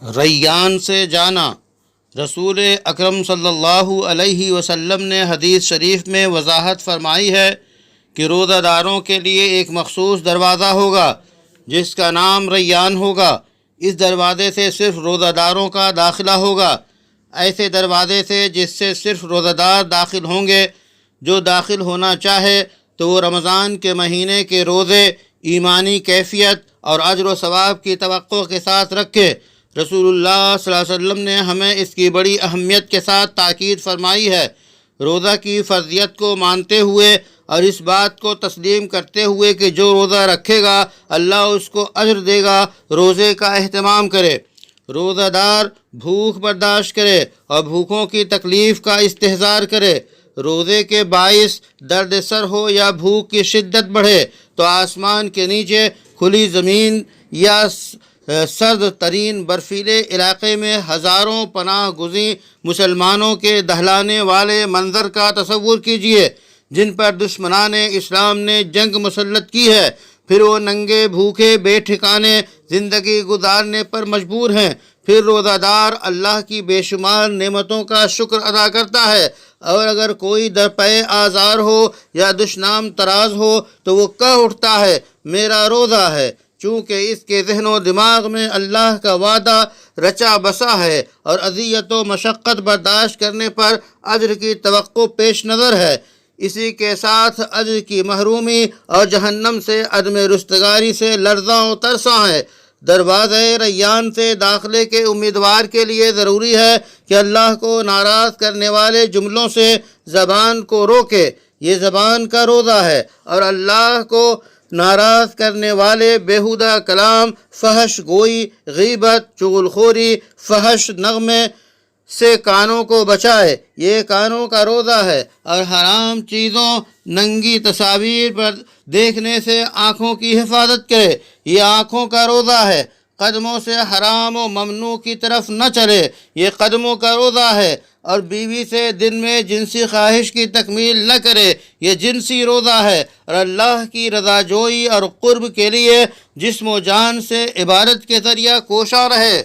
ریان سے جانا۔ رسول اکرم صلی اللہ علیہ وسلم نے حدیث شریف میں وضاحت فرمائی ہے کہ روزہ داروں کے لیے ایک مخصوص دروازہ ہوگا جس کا نام ریان ہوگا۔ اس دروازے سے صرف روزہ داروں کا داخلہ ہوگا، ایسے دروازے سے جس سے صرف روزہ دار داخل ہوں گے۔ جو داخل ہونا چاہے تو وہ رمضان کے مہینے کے روزے ایمانی کیفیت اور اجر و ثواب کی توقع کے ساتھ رکھے۔ رسول اللہ صلی اللہ علیہ وسلم نے ہمیں اس کی بڑی اہمیت کے ساتھ تاکید فرمائی ہے۔ روزہ کی فرضیت کو مانتے ہوئے اور اس بات کو تسلیم کرتے ہوئے کہ جو روزہ رکھے گا اللہ اس کو اجر دے گا، روزے کا اہتمام کرے۔ روزہ دار بھوک برداشت کرے اور بھوکوں کی تکلیف کا استحضار کرے۔ روزے کے باعث درد سر ہو یا بھوک کی شدت بڑھے تو آسمان کے نیچے کھلی زمین یا سرد ترین برفیلے علاقے میں ہزاروں پناہ گزین مسلمانوں کے دہلانے والے منظر کا تصور کیجئے جن پر دشمنان اسلام نے جنگ مسلط کی ہے۔ پھر وہ ننگے بھوکے بے ٹھکانے زندگی گزارنے پر مجبور ہیں۔ پھر روزہ دار اللہ کی بے شمار نعمتوں کا شکر ادا کرتا ہے، اور اگر کوئی درپے آزار ہو یا دشنام تراز ہو تو وہ کہہ اٹھتا ہے میرا روزہ ہے، چونکہ اس کے ذہن و دماغ میں اللہ کا وعدہ رچا بسا ہے اور اذیت و مشقت برداشت کرنے پر اجر کی توقع پیش نظر ہے۔ اسی کے ساتھ اجر کی محرومی اور جہنم سے عدم رستگاری سے لرزاں و ترساں ہے۔ دروازے ریان سے داخلے کے امیدوار کے لیے ضروری ہے کہ اللہ کو ناراض کرنے والے جملوں سے زبان کو روکے۔ یہ زبان کا روزہ ہے، اور اللہ کو ناراض کرنے والے بیہودہ کلام، فحش گوئی، غیبت، چغل خوری، فحش نغمے سے کانوں کو بچائے۔ یہ کانوں کا روزہ ہے۔ اور حرام چیزوں، ننگی تصاویر پر دیکھنے سے آنکھوں کی حفاظت کرے۔ یہ آنکھوں کا روزہ ہے۔ قدموں سے حرام و ممنوع کی طرف نہ چلے، یہ قدموں کا روزہ ہے۔ اور بیوی سے دن میں جنسی خواہش کی تکمیل نہ کرے، یہ جنسی روزہ ہے۔ اور اللہ کی رضا جوئی اور قرب کے لیے جسم و جان سے عبادت کے ذریعہ کوشاں رہے۔